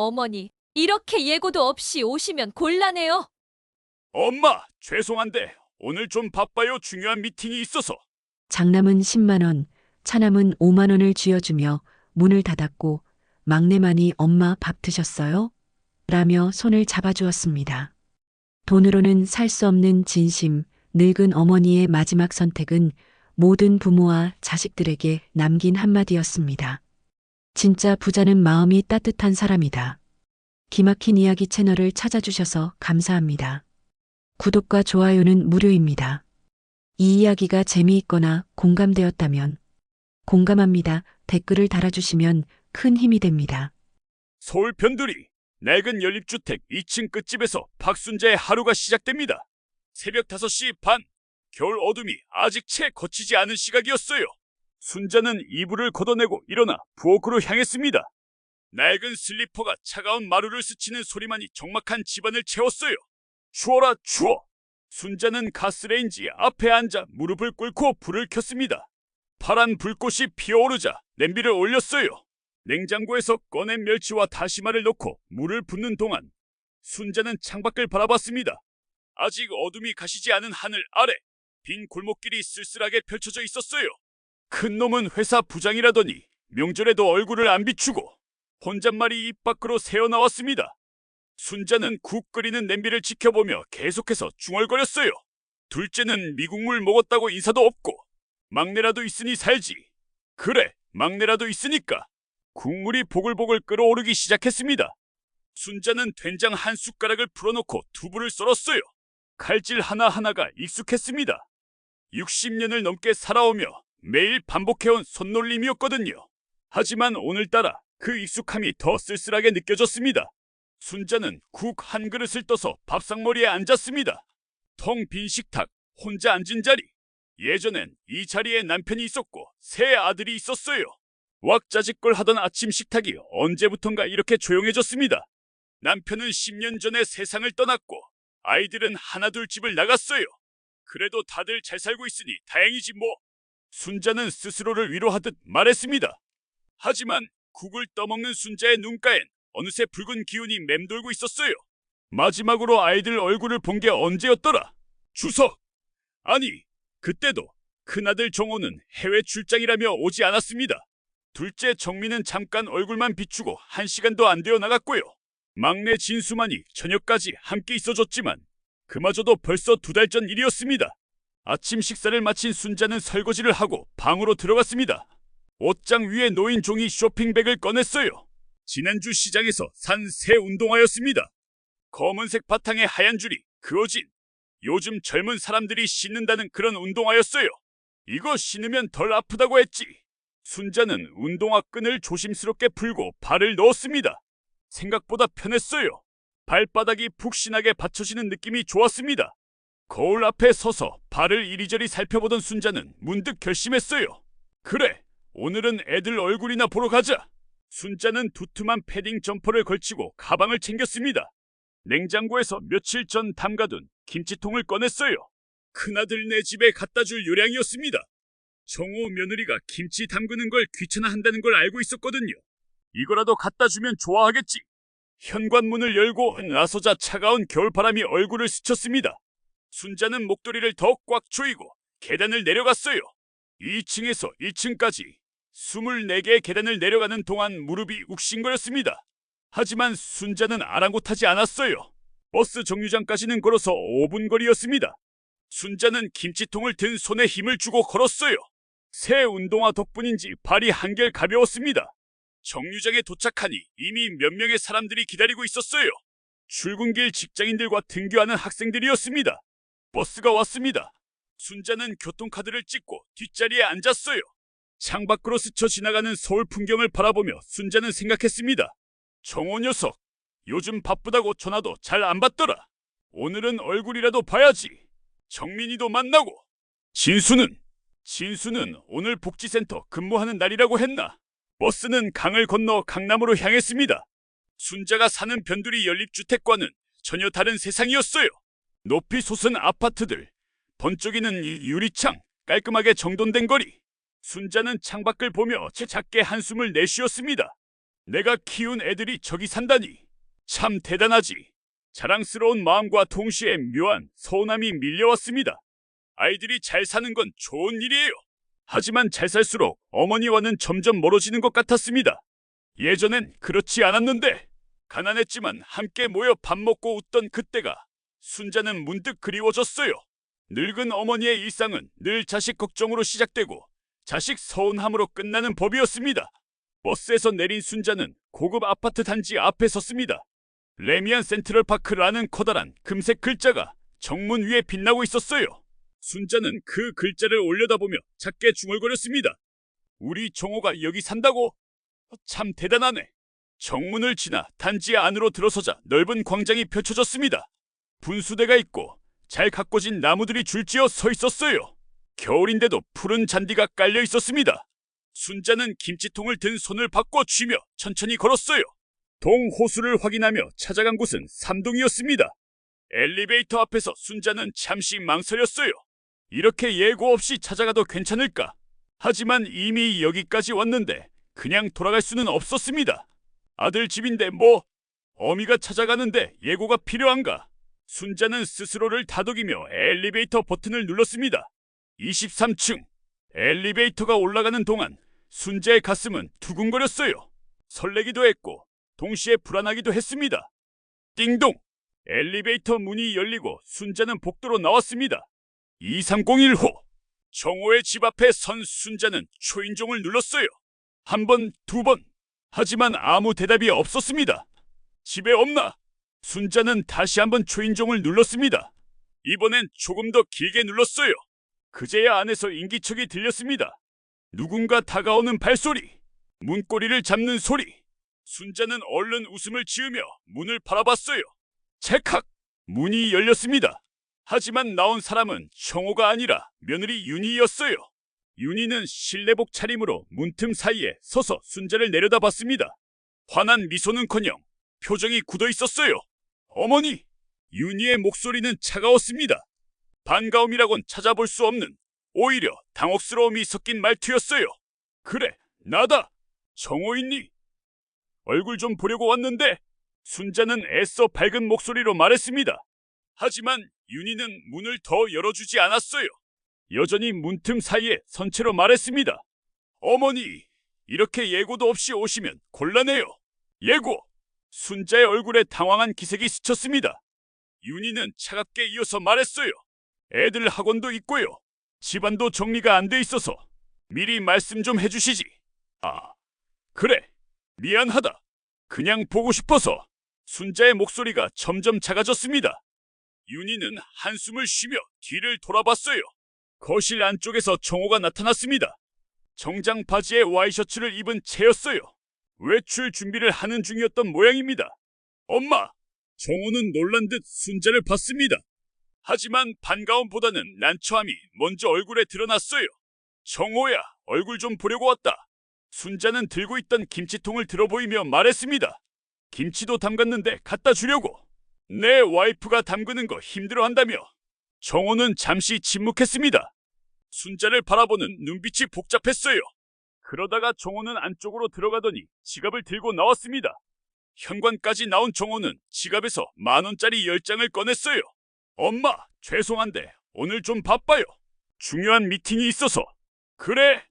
어머니, 이렇게 예고도 없이 오시면 곤란해요. 엄마, 죄송한데 오늘 좀 바빠요. 중요한 미팅이 있어서. 장남은 10만 원, 차남은 5만 원을 쥐어주며 문을 닫았고 막내만이 엄마 밥 드셨어요? 라며 손을 잡아주었습니다. 돈으로는 살 수 없는 진심, 늙은 어머니의 마지막 선택은 모든 부모와 자식들에게 남긴 한마디였습니다. 진짜 부자는 마음이 따뜻한 사람이다. 기막힌 이야기 채널을 찾아주셔서 감사합니다. 구독과 좋아요는 무료입니다. 이 이야기가 재미있거나 공감되었다면 공감합니다. 댓글을 달아주시면 큰 힘이 됩니다. 서울 변두리 낡은 연립주택 2층 끝집에서 박순자의 하루가 시작됩니다. 새벽 5시 반, 겨울 어둠이 아직 채 거치지 않은 시각이었어요. 순자는 이불을 걷어내고 일어나 부엌으로 향했습니다. 낡은 슬리퍼가 차가운 마루를 스치는 소리만이 적막한 집안을 채웠어요. 추워라 추워! 순자는 가스레인지 앞에 앉아 무릎을 꿇고 불을 켰습니다. 파란 불꽃이 피어오르자 냄비를 올렸어요. 냉장고에서 꺼낸 멸치와 다시마를 넣고 물을 붓는 동안 순자는 창밖을 바라봤습니다. 아직 어둠이 가시지 않은 하늘 아래 빈 골목길이 쓸쓸하게 펼쳐져 있었어요. 큰 놈은 회사 부장이라더니 명절에도 얼굴을 안 비추고 혼잣말이 입 밖으로 새어나왔습니다. 순자는 국 끓이는 냄비를 지켜보며 계속해서 중얼거렸어요. 둘째는 미국물 먹었다고 인사도 없고 막내라도 있으니 살지. 그래, 막내라도 있으니까. 국물이 보글보글 끓어오르기 시작했습니다. 순자는 된장 한 숟가락을 풀어놓고 두부를 썰었어요. 칼질 하나하나가 익숙했습니다. 60년을 넘게 살아오며 매일 반복해온 손놀림이었거든요. 하지만 오늘따라 그 익숙함이 더 쓸쓸하게 느껴졌습니다. 순자는 국 한 그릇을 떠서 밥상머리에 앉았습니다. 텅 빈 식탁, 혼자 앉은 자리. 예전엔 이 자리에 남편이 있었고 세 아들이 있었어요. 왁자지껄 하던 아침 식탁이 언제부턴가 이렇게 조용해졌습니다. 남편은 10년 전에 세상을 떠났고 아이들은 하나둘 집을 나갔어요. 그래도 다들 잘 살고 있으니 다행이지 뭐. 순자는 스스로를 위로하듯 말했습니다. 하지만 국을 떠먹는 순자의 눈가엔 어느새 붉은 기운이 맴돌고 있었어요. 마지막으로 아이들 얼굴을 본 게 언제였더라? 추석! 아니, 그때도 큰아들 정호는 해외 출장이라며 오지 않았습니다. 둘째 정민은 잠깐 얼굴만 비추고 1시간도 안 되어 나갔고요. 막내 진수만이 저녁까지 함께 있어줬지만 그마저도 벌써 2달 전 일이었습니다. 아침 식사를 마친 순자는 설거지를 하고 방으로 들어갔습니다. 옷장 위에 놓인 종이 쇼핑백을 꺼냈어요. 지난주 시장에서 산 새 운동화였습니다. 검은색 바탕에 하얀 줄이 그어진 요즘 젊은 사람들이 신는다는 그런 운동화였어요. 이거 신으면 덜 아프다고 했지. 순자는 운동화 끈을 조심스럽게 풀고 발을 넣었습니다. 생각보다 편했어요. 발바닥이 푹신하게 받쳐지는 느낌이 좋았습니다. 거울 앞에 서서 발을 이리저리 살펴보던 순자는 문득 결심했어요. 그래, 오늘은 애들 얼굴이나 보러 가자. 순자는 두툼한 패딩 점퍼를 걸치고 가방을 챙겼습니다. 냉장고에서 며칠 전 담가둔 김치통을 꺼냈어요. 큰아들 네 집에 갖다 줄 요량이었습니다. 정호 며느리가 김치 담그는 걸 귀찮아한다는 걸 알고 있었거든요. 이거라도 갖다 주면 좋아하겠지. 현관문을 열고 나서자 차가운 겨울바람이 얼굴을 스쳤습니다. 순자는 목도리를 더 꽉 조이고 계단을 내려갔어요. 2층에서 1층까지 24개의 계단을 내려가는 동안 무릎이 욱신거렸습니다. 하지만 순자는 아랑곳하지 않았어요. 버스 정류장까지는 걸어서 5분 거리였습니다. 순자는 김치통을 든 손에 힘을 주고 걸었어요. 새 운동화 덕분인지 발이 한결 가벼웠습니다. 정류장에 도착하니 이미 몇 명의 사람들이 기다리고 있었어요. 출근길 직장인들과 등교하는 학생들이었습니다. 버스가 왔습니다. 순자는 교통카드를 찍고 뒷자리에 앉았어요. 창밖으로 스쳐 지나가는 서울 풍경을 바라보며 순자는 생각했습니다. 정호 녀석, 요즘 바쁘다고 전화도 잘 안 받더라. 오늘은 얼굴이라도 봐야지. 정민이도 만나고. 진수는 오늘 복지센터 근무하는 날이라고 했나? 버스는 강을 건너 강남으로 향했습니다. 순자가 사는 변두리 연립주택과는 전혀 다른 세상이었어요. 높이 솟은 아파트들, 번쩍이는 유리창, 깔끔하게 정돈된 거리. 순자는 창밖을 보며 작게 한숨을 내쉬었습니다. 내가 키운 애들이 저기 산다니 참 대단하지. 자랑스러운 마음과 동시에 묘한 서운함이 밀려왔습니다. 아이들이 잘 사는 건 좋은 일이에요. 하지만 잘 살수록 어머니와는 점점 멀어지는 것 같았습니다. 예전엔 그렇지 않았는데 가난했지만 함께 모여 밥 먹고 웃던 그때가 순자는 문득 그리워졌어요. 늙은 어머니의 일상은 늘 자식 걱정으로 시작되고 자식 서운함으로 끝나는 법이었습니다. 버스에서 내린 순자는 고급 아파트 단지 앞에 섰습니다. 레미안 센트럴파크라는 커다란 금색 글자가 정문 위에 빛나고 있었어요. 순자는 그 글자를 올려다보며 작게 중얼거렸습니다. 우리 정호가 여기 산다고? 참 대단하네. 정문을 지나 단지 안으로 들어서자 넓은 광장이 펼쳐졌습니다. 분수대가 있고 잘 가꿔진 나무들이 줄지어 서 있었어요. 겨울인데도 푸른 잔디가 깔려 있었습니다. 순자는 김치통을 든 손을 바꿔 쥐며 천천히 걸었어요. 동호수를 확인하며 찾아간 곳은 3동이었습니다. 엘리베이터 앞에서 순자는 잠시 망설였어요. 이렇게 예고 없이 찾아가도 괜찮을까? 하지만 이미 여기까지 왔는데 그냥 돌아갈 수는 없었습니다. 아들 집인데 뭐 어미가 찾아가는데 예고가 필요한가? 순자는 스스로를 다독이며 엘리베이터 버튼을 눌렀습니다. 23층. 엘리베이터가 올라가는 동안 순자의 가슴은 두근거렸어요. 설레기도 했고 동시에 불안하기도 했습니다. 띵동! 엘리베이터 문이 열리고 순자는 복도로 나왔습니다. 2301호. 정호의 집 앞에 선 순자는 초인종을 눌렀어요. 한 번, 두 번. 하지만 아무 대답이 없었습니다. 집에 없나? 순자는 다시 한번 초인종을 눌렀습니다. 이번엔 조금 더 길게 눌렀어요. 그제야 안에서 인기척이 들렸습니다. 누군가 다가오는 발소리, 문고리를 잡는 소리. 순자는 얼른 웃음을 지으며 문을 바라봤어요. 찰칵! 문이 열렸습니다. 하지만 나온 사람은 정호가 아니라 며느리 윤희였어요. 윤희는 실내복 차림으로 문틈 사이에 서서 순자를 내려다봤습니다. 환한 미소는커녕 표정이 굳어 있었어요. 어머니! 윤희의 목소리는 차가웠습니다. 반가움이라곤 찾아볼 수 없는 오히려 당혹스러움이 섞인 말투였어요. 그래, 나다. 정호 있니? 얼굴 좀 보려고 왔는데. 순자는 애써 밝은 목소리로 말했습니다. 하지만 윤희는 문을 더 열어주지 않았어요. 여전히 문틈 사이에 선체로 말했습니다. 어머니, 이렇게 예고도 없이 오시면 곤란해요. 예고! 순자의 얼굴에 당황한 기색이 스쳤습니다. 윤희는 차갑게 이어서 말했어요. 애들 학원도 있고요. 집안도 정리가 안 돼 있어서 미리 말씀 좀 해주시지. 아, 그래. 미안하다. 그냥 보고 싶어서. 순자의 목소리가 점점 작아졌습니다. 윤희는 한숨을 쉬며 뒤를 돌아봤어요. 거실 안쪽에서 정호가 나타났습니다. 정장 바지에 와이셔츠를 입은 채였어요. 외출 준비를 하는 중이었던 모양입니다. 엄마! 정호는 놀란 듯 순자를 봤습니다. 하지만 반가움보다는 난처함이 먼저 얼굴에 드러났어요. 정호야, 얼굴 좀 보려고 왔다. 순자는 들고 있던 김치통을 들어보이며 말했습니다. 김치도 담갔는데 갖다 주려고. 내 와이프가 담그는 거 힘들어한다며. 정호는 잠시 침묵했습니다. 순자를 바라보는 눈빛이 복잡했어요. 그러다가 정호는 안쪽으로 들어가더니 지갑을 들고 나왔습니다. 현관까지 나온 정호는 지갑에서 10,000원짜리 10장을 꺼냈어요. 엄마, 죄송한데 오늘 좀 바빠요. 중요한 미팅이 있어서. 그래,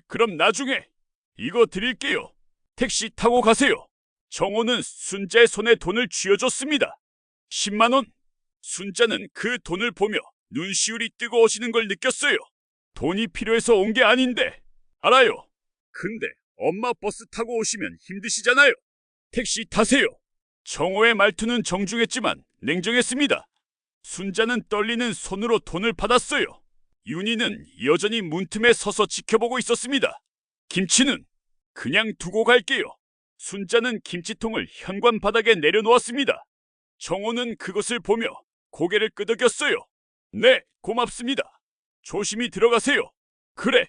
그럼 나중에. 이거 드릴게요. 택시 타고 가세요. 정호는 순자의 손에 돈을 쥐어줬습니다. 10만 원. 순자는 그 돈을 보며 눈시울이 뜨거워지는 걸 느꼈어요. 돈이 필요해서 온 게 아닌데. 알아요. 근데 엄마 버스 타고 오시면 힘드시잖아요. 택시 타세요. 정호의 말투는 정중했지만 냉정했습니다. 순자는 떨리는 손으로 돈을 받았어요. 윤희는 여전히 문틈에 서서 지켜보고 있었습니다. 김치는 그냥 두고 갈게요. 순자는 김치통을 현관 바닥에 내려놓았습니다. 정호는 그것을 보며 고개를 끄덕였어요. 네, 고맙습니다. 조심히 들어가세요. 그래,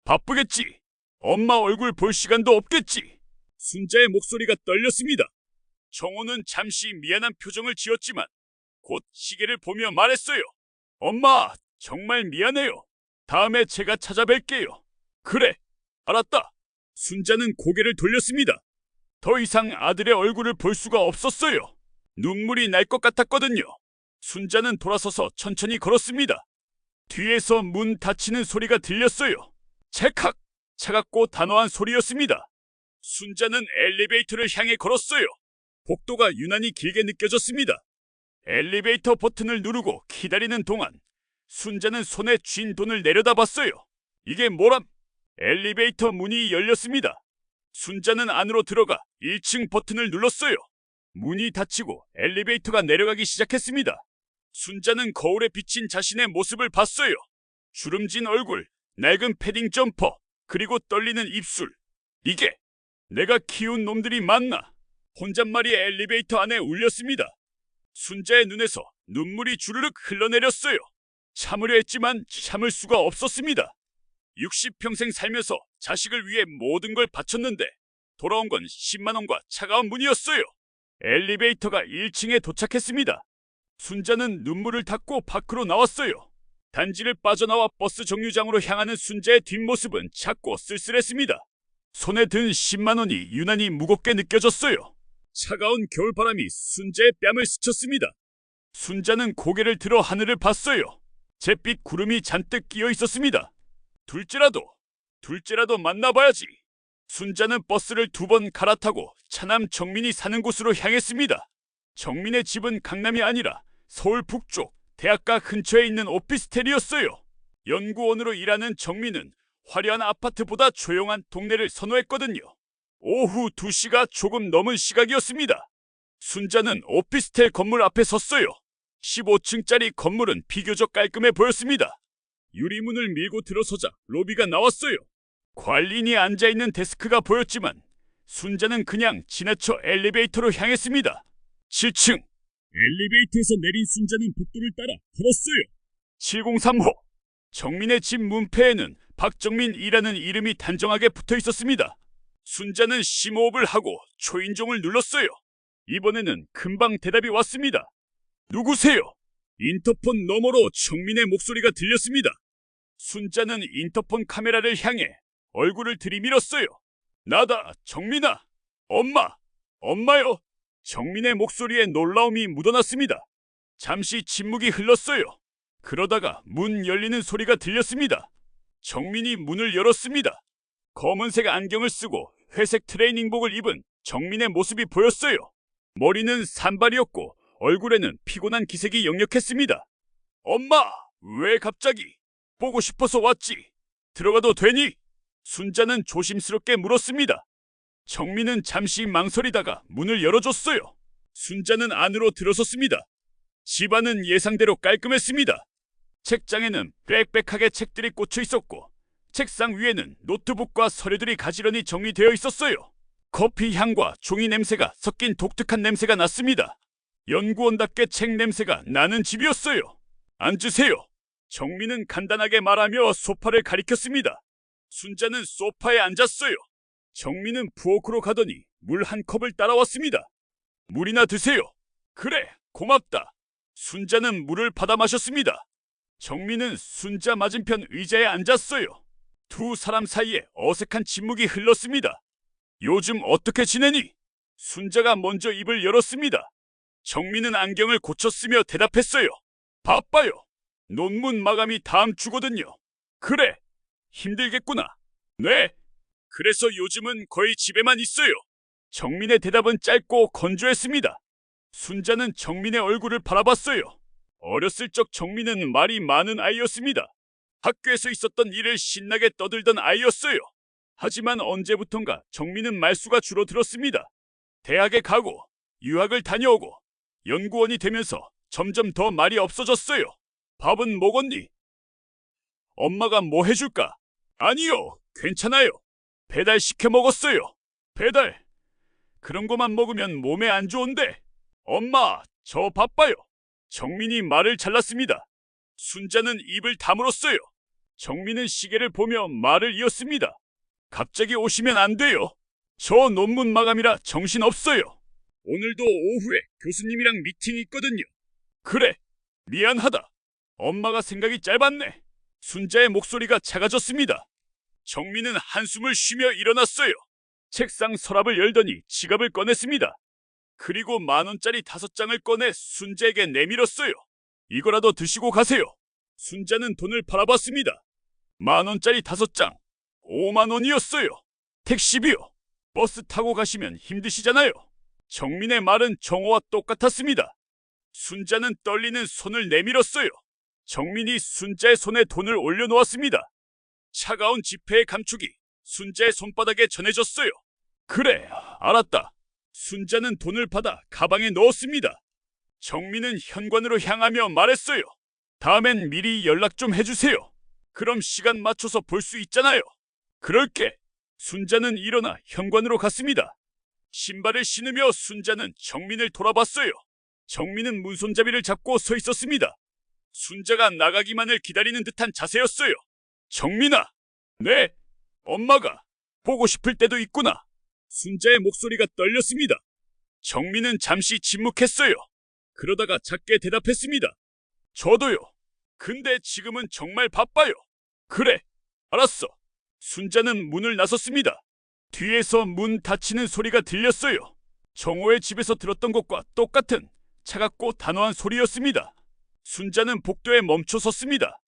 바쁘겠지. 엄마 얼굴 볼 시간도 없겠지. 순자의 목소리가 떨렸습니다. 정호는 잠시 미안한 표정을 지었지만 곧 시계를 보며 말했어요. 엄마, 정말 미안해요. 다음에 제가 찾아뵐게요. 그래, 알았다. 순자는 고개를 돌렸습니다. 더 이상 아들의 얼굴을 볼 수가 없었어요. 눈물이 날 것 같았거든요. 순자는 돌아서서 천천히 걸었습니다. 뒤에서 문 닫히는 소리가 들렸어요. 찰칵! 차갑고 단호한 소리였습니다. 순자는 엘리베이터를 향해 걸었어요. 복도가 유난히 길게 느껴졌습니다. 엘리베이터 버튼을 누르고 기다리는 동안 순자는 손에 쥔 돈을 내려다봤어요. 이게 뭐람? 엘리베이터 문이 열렸습니다. 순자는 안으로 들어가 1층 버튼을 눌렀어요. 문이 닫히고 엘리베이터가 내려가기 시작했습니다. 순자는 거울에 비친 자신의 모습을 봤어요. 주름진 얼굴, 낡은 패딩 점퍼, 그리고 떨리는 입술. 이게 내가 키운 놈들이 맞나? 혼잣말이 엘리베이터 안에 울렸습니다. 순자의 눈에서 눈물이 주르륵 흘러내렸어요. 참으려 했지만 참을 수가 없었습니다. 60평생 살면서 자식을 위해 모든 걸 바쳤는데 돌아온 건 10만 원과 차가운 문이었어요. 엘리베이터가 1층에 도착했습니다. 순자는 눈물을 닦고 밖으로 나왔어요. 단지를 빠져나와 버스 정류장으로 향하는 순자의 뒷모습은 작고 쓸쓸했습니다. 손에 든 10만 원이 유난히 무겁게 느껴졌어요. 차가운 겨울바람이 순자의 뺨을 스쳤습니다. 순자는 고개를 들어 하늘을 봤어요. 잿빛 구름이 잔뜩 끼어 있었습니다. 둘째라도 만나봐야지. 순자는 버스를 2번 갈아타고 차남 정민이 사는 곳으로 향했습니다. 정민의 집은 강남이 아니라 서울 북쪽 대학가 근처에 있는 오피스텔이었어요. 연구원으로 일하는 정민은 화려한 아파트보다 조용한 동네를 선호했거든요. 오후 2시가 조금 넘은 시각이었습니다. 순자는 오피스텔 건물 앞에 섰어요. 15층짜리 건물은 비교적 깔끔해 보였습니다. 유리문을 밀고 들어서자 로비가 나왔어요. 관리인이 앉아있는 데스크가 보였지만 순자는 그냥 지나쳐 엘리베이터로 향했습니다. 7층! 엘리베이터에서 내린 순자는 복도를 따라 걸었어요. 703호! 정민의 집 문패에는 박정민이라는 이름이 단정하게 붙어 있었습니다. 순자는 심호흡을 하고 초인종을 눌렀어요. 이번에는 금방 대답이 왔습니다. 누구세요? 인터폰 너머로 정민의 목소리가 들렸습니다. 순자는 인터폰 카메라를 향해 얼굴을 들이밀었어요. 나다, 정민아. 엄마요. 정민의 목소리에 놀라움이 묻어났습니다. 잠시 침묵이 흘렀어요. 그러다가 문 열리는 소리가 들렸습니다. 정민이 문을 열었습니다. 검은색 안경을 쓰고 회색 트레이닝복을 입은 정민의 모습이 보였어요. 머리는 산발이었고 얼굴에는 피곤한 기색이 역력했습니다. 엄마, 왜 갑자기? 보고 싶어서 왔지. 들어가도 되니? 순자는 조심스럽게 물었습니다. 정민은 잠시 망설이다가 문을 열어줬어요. 순자는 안으로 들어섰습니다. 집안은 예상대로 깔끔했습니다. 책장에는 빽빽하게 책들이 꽂혀 있었고 책상 위에는 노트북과 서류들이 가지런히 정리되어 있었어요. 커피 향과 종이 냄새가 섞인 독특한 냄새가 났습니다. 연구원답게 책 냄새가 나는 집이었어요. 앉으세요. 정민은 간단하게 말하며 소파를 가리켰습니다. 순자는 소파에 앉았어요. 정민은 부엌으로 가더니 물 한 컵을 따라왔습니다. 물이나 드세요. 그래, 고맙다. 순자는 물을 받아 마셨습니다. 정민은 순자 맞은편 의자에 앉았어요. 두 사람 사이에 어색한 침묵이 흘렀습니다. 요즘 어떻게 지내니? 순자가 먼저 입을 열었습니다. 정민은 안경을 고쳤으며 대답했어요. 바빠요. 논문 마감이 다음 주거든요. 그래, 힘들겠구나. 네, 그래서 요즘은 거의 집에만 있어요. 정민의 대답은 짧고 건조했습니다. 순자는 정민의 얼굴을 바라봤어요. 어렸을 적 정민은 말이 많은 아이였습니다. 학교에서 있었던 일을 신나게 떠들던 아이였어요. 하지만 언제부턴가 정민은 말수가 줄어들었습니다. 대학에 가고 유학을 다녀오고 연구원이 되면서 점점 더 말이 없어졌어요. 밥은 먹었니? 엄마가 뭐 해줄까? 아니요, 괜찮아요. 배달 시켜 먹었어요. 배달? 그런 거만 먹으면 몸에 안 좋은데. 엄마, 저 바빠요. 정민이 말을 잘랐습니다. 순자는 입을 다물었어요. 정민은 시계를 보며 말을 이었습니다. 갑자기 오시면 안 돼요. 저 논문 마감이라 정신없어요. 오늘도 오후에 교수님이랑 미팅이 있거든요. 그래, 미안하다. 엄마가 생각이 짧았네. 순자의 목소리가 작아졌습니다. 정민은 한숨을 쉬며 일어났어요. 책상 서랍을 열더니 지갑을 꺼냈습니다. 그리고 10,000원짜리 5장을 꺼내 순자에게 내밀었어요. 이거라도 드시고 가세요. 순자는 돈을 바라봤습니다. 10,000원짜리 5장, 50,000원이었어요. 택시비요. 버스 타고 가시면 힘드시잖아요. 정민의 말은 정호와 똑같았습니다. 순자는 떨리는 손을 내밀었어요. 정민이 순자의 손에 돈을 올려놓았습니다. 차가운 지폐의 감촉이 순자의 손바닥에 전해졌어요. 그래, 알았다. 순자는 돈을 받아 가방에 넣었습니다. 정민은 현관으로 향하며 말했어요. 다음엔 미리 연락 좀 해주세요. 그럼 시간 맞춰서 볼 수 있잖아요. 그럴게. 순자는 일어나 현관으로 갔습니다. 신발을 신으며 순자는 정민을 돌아봤어요. 정민은 문손잡이를 잡고 서 있었습니다. 순자가 나가기만을 기다리는 듯한 자세였어요. 정민아! 네? 엄마가 보고 싶을 때도 있구나. 순자의 목소리가 떨렸습니다. 정민은 잠시 침묵했어요. 그러다가 작게 대답했습니다. 저도요. 근데 지금은 정말 바빠요. 그래, 알았어. 순자는 문을 나섰습니다. 뒤에서 문 닫히는 소리가 들렸어요. 정호의 집에서 들었던 것과 똑같은 차갑고 단호한 소리였습니다. 순자는 복도에 멈춰 섰습니다.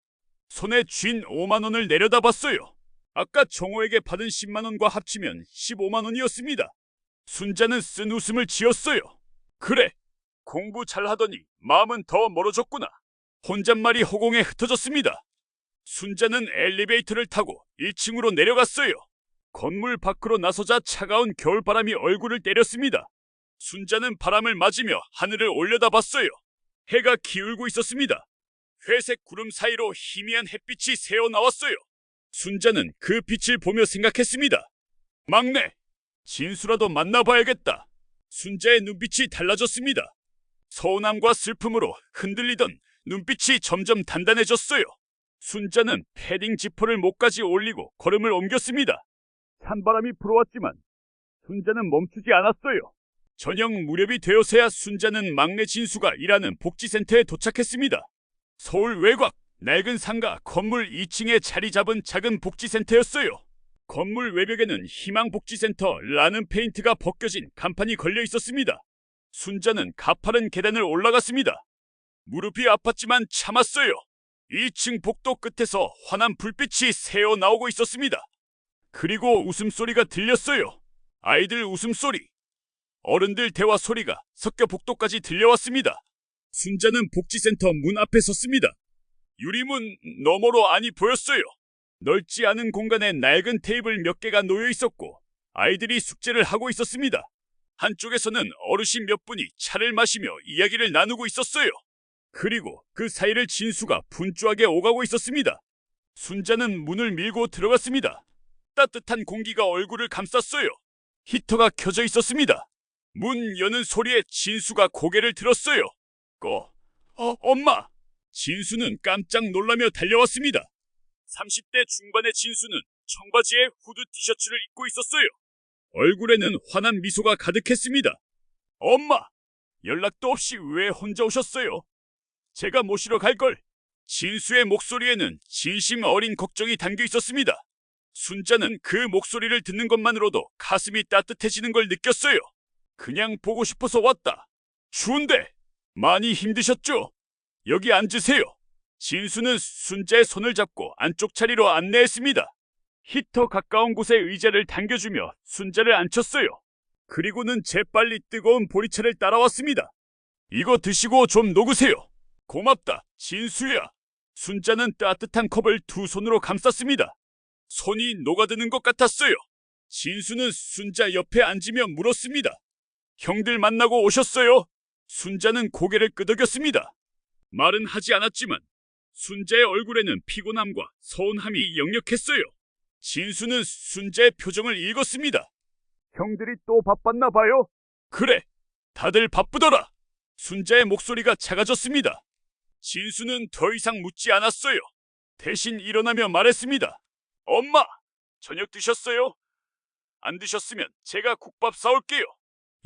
손에 쥔 50,000원을 내려다봤어요. 아까 정호에게 받은 100,000원과 합치면 150,000원이었습니다. 순자는 쓴 웃음을 지었어요. 그래, 공부 잘하더니 마음은 더 멀어졌구나. 혼잣말이 허공에 흩어졌습니다. 순자는 엘리베이터를 타고 1층으로 내려갔어요. 건물 밖으로 나서자 차가운 겨울바람이 얼굴을 때렸습니다. 순자는 바람을 맞으며 하늘을 올려다봤어요. 해가 기울고 있었습니다. 회색 구름 사이로 희미한 햇빛이 새어나왔어요. 순자는 그 빛을 보며 생각했습니다. 막내, 진수라도 만나봐야겠다. 순자의 눈빛이 달라졌습니다. 서운함과 슬픔으로 흔들리던 눈빛이 점점 단단해졌어요. 순자는 패딩 지퍼를 목까지 올리고 걸음을 옮겼습니다. 찬바람이 불어왔지만 순자는 멈추지 않았어요. 저녁 무렵이 되어서야 순자는 막내 진수가 일하는 복지센터에 도착했습니다. 서울 외곽 낡은 상가 건물 2층에 자리 잡은 작은 복지센터였어요. 건물 외벽에는 희망복지센터라는 페인트가 벗겨진 간판이 걸려 있었습니다. 순자는 가파른 계단을 올라갔습니다. 무릎이 아팠지만 참았어요. 2층 복도 끝에서 환한 불빛이 새어 나오고 있었습니다. 그리고 웃음소리가 들렸어요. 아이들 웃음소리, 어른들 대화 소리가 섞여 복도까지 들려왔습니다. 순자는 복지센터 문 앞에 섰습니다. 유리문 너머로 안이 보였어요. 넓지 않은 공간에 낡은 테이블 몇 개가 놓여 있었고 아이들이 숙제를 하고 있었습니다. 한쪽에서는 어르신 몇 분이 차를 마시며 이야기를 나누고 있었어요. 그리고 그 사이를 진수가 분주하게 오가고 있었습니다. 순자는 문을 밀고 들어갔습니다. 따뜻한 공기가 얼굴을 감쌌어요. 히터가 켜져 있었습니다. 문 여는 소리에 진수가 고개를 들었어요. 엄마! 진수는 깜짝 놀라며 달려왔습니다. 30대 중반의 진수는 청바지에 후드 티셔츠를 입고 있었어요. 얼굴에는 환한 미소가 가득했습니다. 엄마! 연락도 없이 왜 혼자 오셨어요? 제가 모시러 갈걸. 진수의 목소리에는 진심 어린 걱정이 담겨 있었습니다. 순자는 그 목소리를 듣는 것만으로도 가슴이 따뜻해지는 걸 느꼈어요. 그냥 보고 싶어서 왔다. 추운데 많이 힘드셨죠? 여기 앉으세요. 진수는 순자의 손을 잡고 안쪽 자리로 안내했습니다. 히터 가까운 곳에 의자를 당겨주며 순자를 앉혔어요. 그리고는 재빨리 뜨거운 보리차를 따라왔습니다. 이거 드시고 좀 녹으세요. 고맙다, 진수야. 순자는 따뜻한 컵을 두 손으로 감쌌습니다. 손이 녹아드는 것 같았어요. 진수는 순자 옆에 앉으며 물었습니다. 형들 만나고 오셨어요? 순자는 고개를 끄덕였습니다. 말은 하지 않았지만 순자의 얼굴에는 피곤함과 서운함이 역력했어요. 진수는 순자의 표정을 읽었습니다. 형들이 또 바빴나 봐요? 그래, 다들 바쁘더라. 순자의 목소리가 작아졌습니다. 진수는 더 이상 묻지 않았어요. 대신 일어나며 말했습니다. 엄마, 저녁 드셨어요? 안 드셨으면 제가 국밥 사올게요.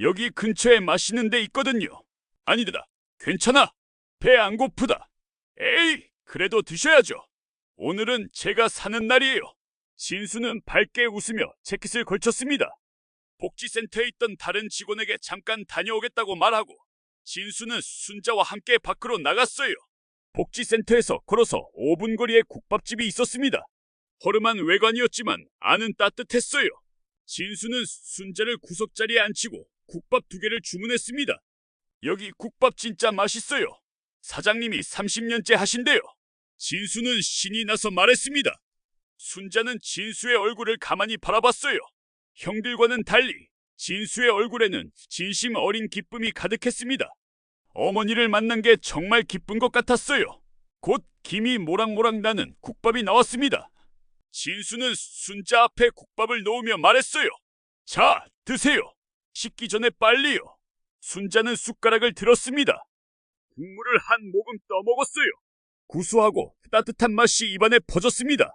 여기 근처에 맛있는 데 있거든요. 아니더라, 괜찮아. 배 안 고프다. 에이, 그래도 드셔야죠. 오늘은 제가 사는 날이에요. 진수는 밝게 웃으며 재킷을 걸쳤습니다. 복지센터에 있던 다른 직원에게 잠깐 다녀오겠다고 말하고 진수는 순자와 함께 밖으로 나갔어요. 복지센터에서 걸어서 5분 거리에 국밥집이 있었습니다. 허름한 외관이었지만 안은 따뜻했어요. 진수는 순자를 구석자리에 앉히고 국밥 2개를 주문했습니다. 여기 국밥 진짜 맛있어요. 사장님이 30년째 하신대요. 진수는 신이 나서 말했습니다. 순자는 진수의 얼굴을 가만히 바라봤어요. 형들과는 달리 진수의 얼굴에는 진심 어린 기쁨이 가득했습니다. 어머니를 만난 게 정말 기쁜 것 같았어요. 곧 김이 모락모락 나는 국밥이 나왔습니다. 진수는 순자 앞에 국밥을 놓으며 말했어요. 자, 드세요. 식기 전에 빨리요. 순자는 숟가락을 들었습니다. 국물을 한 모금 떠먹었어요. 구수하고 따뜻한 맛이 입안에 퍼졌습니다.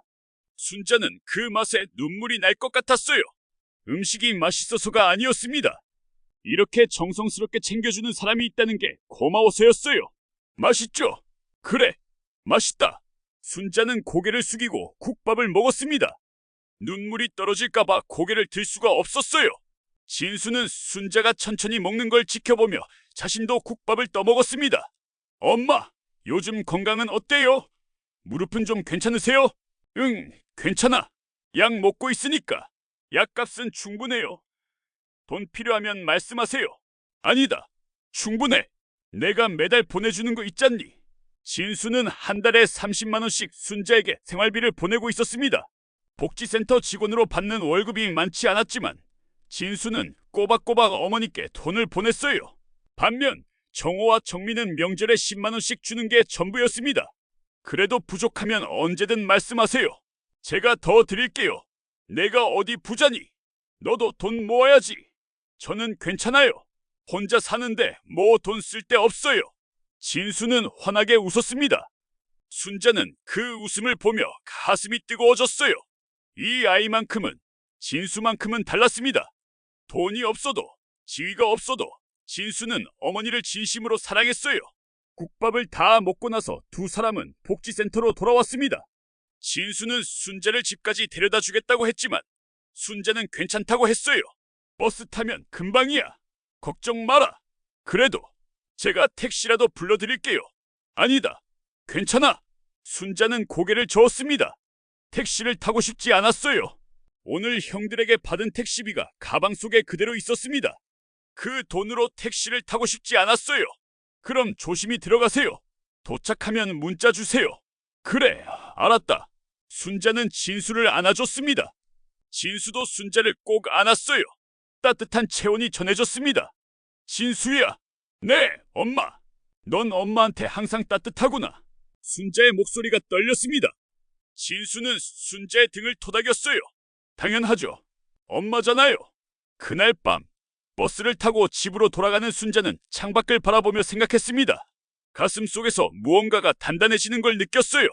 순자는 그 맛에 눈물이 날 것 같았어요. 음식이 맛있어서가 아니었습니다. 이렇게 정성스럽게 챙겨주는 사람이 있다는 게 고마워서였어요. 맛있죠? 그래, 맛있다. 순자는 고개를 숙이고 국밥을 먹었습니다. 눈물이 떨어질까봐 고개를 들 수가 없었어요. 진수는 순자가 천천히 먹는 걸 지켜보며 자신도 국밥을 떠먹었습니다. 엄마, 요즘 건강은 어때요? 무릎은 좀 괜찮으세요? 응, 괜찮아. 약 먹고 있으니까. 약값은 충분해요. 돈 필요하면 말씀하세요. 아니다, 충분해. 내가 매달 보내주는 거 있잖니. 진수는 한 달에 30만 원씩 순자에게 생활비를 보내고 있었습니다. 복지센터 직원으로 받는 월급이 많지 않았지만 진수는 꼬박꼬박 어머니께 돈을 보냈어요. 반면 정호와 정민은 명절에 10만 원씩 주는 게 전부였습니다. 그래도 부족하면 언제든 말씀하세요. 제가 더 드릴게요. 내가 어디 부자니? 너도 돈 모아야지. 저는 괜찮아요. 혼자 사는데 뭐 돈 쓸 데 없어요. 진수는 환하게 웃었습니다. 순자는 그 웃음을 보며 가슴이 뜨거워졌어요. 이 아이만큼은 진수만큼은 달랐습니다. 돈이 없어도 지위가 없어도 진수는 어머니를 진심으로 사랑했어요. 국밥을 다 먹고 나서 두 사람은 복지센터로 돌아왔습니다. 진수는 순자를 집까지 데려다 주겠다고 했지만 순자는 괜찮다고 했어요. 버스 타면 금방이야. 걱정 마라. 그래도 제가 택시라도 불러드릴게요. 아니다, 괜찮아. 순자는 고개를 저었습니다. 택시를 타고 싶지 않았어요. 오늘 형들에게 받은 택시비가 가방 속에 그대로 있었습니다. 그 돈으로 택시를 타고 싶지 않았어요. 그럼 조심히 들어가세요. 도착하면 문자 주세요. 그래, 알았다. 순자는 진수를 안아줬습니다. 진수도 순자를 꼭 안았어요. 따뜻한 체온이 전해졌습니다. 진수야. 네, 엄마. 넌 엄마한테 항상 따뜻하구나. 순자의 목소리가 떨렸습니다. 진수는 순자의 등을 토닥였어요. 당연하죠. 엄마잖아요. 그날 밤 버스를 타고 집으로 돌아가는 순자는 창밖을 바라보며 생각했습니다. 가슴 속에서 무언가가 단단해지는 걸 느꼈어요.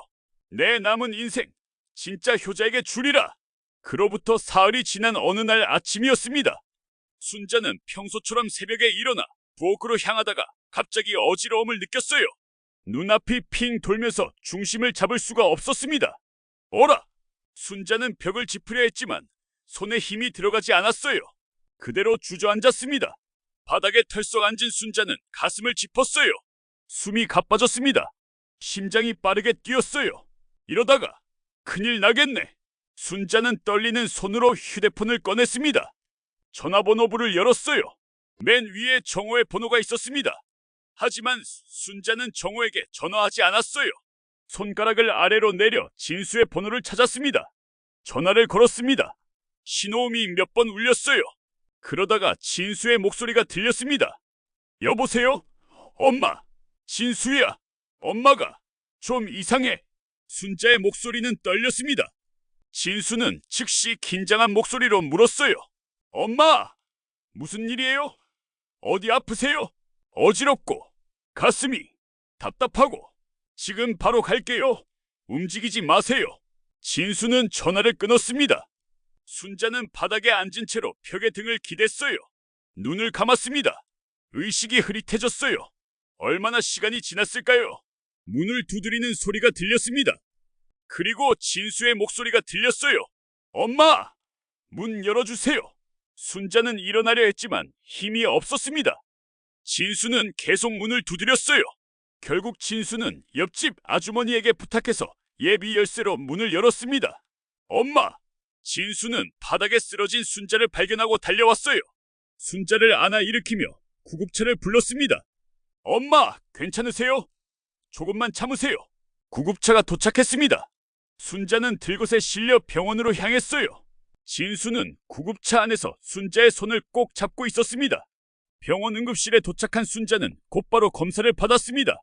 내 남은 인생 진짜 효자에게 주리라. 그로부터 사흘이 지난 어느 날 아침이었습니다. 순자는 평소처럼 새벽에 일어나 부엌으로 향하다가 갑자기 어지러움을 느꼈어요. 눈앞이 핑 돌면서 중심을 잡을 수가 없었습니다. 어라! 순자는 벽을 짚으려 했지만 손에 힘이 들어가지 않았어요. 그대로 주저앉았습니다. 바닥에 털썩 앉은 순자는 가슴을 짚었어요. 숨이 가빠졌습니다. 심장이 빠르게 뛰었어요. 이러다가 큰일 나겠네. 순자는 떨리는 손으로 휴대폰을 꺼냈습니다. 전화번호부를 열었어요. 맨 위에 정호의 번호가 있었습니다. 하지만 순자는 정호에게 전화하지 않았어요. 손가락을 아래로 내려 진수의 번호를 찾았습니다. 전화를 걸었습니다. 신호음이 몇 번 울렸어요. 그러다가 진수의 목소리가 들렸습니다. 여보세요? 엄마, 진수야. 엄마가 좀 이상해. 순자의 목소리는 떨렸습니다. 진수는 즉시 긴장한 목소리로 물었어요. 엄마, 무슨 일이에요? 어디 아프세요? 어지럽고 가슴이 답답하고. 지금 바로 갈게요. 움직이지 마세요. 진수는 전화를 끊었습니다. 순자는 바닥에 앉은 채로 벽에 등을 기댔어요. 눈을 감았습니다. 의식이 흐릿해졌어요. 얼마나 시간이 지났을까요? 문을 두드리는 소리가 들렸습니다. 그리고 진수의 목소리가 들렸어요. 엄마! 문 열어주세요. 순자는 일어나려 했지만 힘이 없었습니다. 진수는 계속 문을 두드렸어요. 결국 진수는 옆집 아주머니에게 부탁해서 예비 열쇠로 문을 열었습니다. 엄마! 진수는 바닥에 쓰러진 순자를 발견하고 달려왔어요. 순자를 안아 일으키며 구급차를 불렀습니다. 엄마! 괜찮으세요? 조금만 참으세요. 구급차가 도착했습니다. 순자는 들것에 실려 병원으로 향했어요. 진수는 구급차 안에서 순자의 손을 꼭 잡고 있었습니다. 병원 응급실에 도착한 순자는 곧바로 검사를 받았습니다.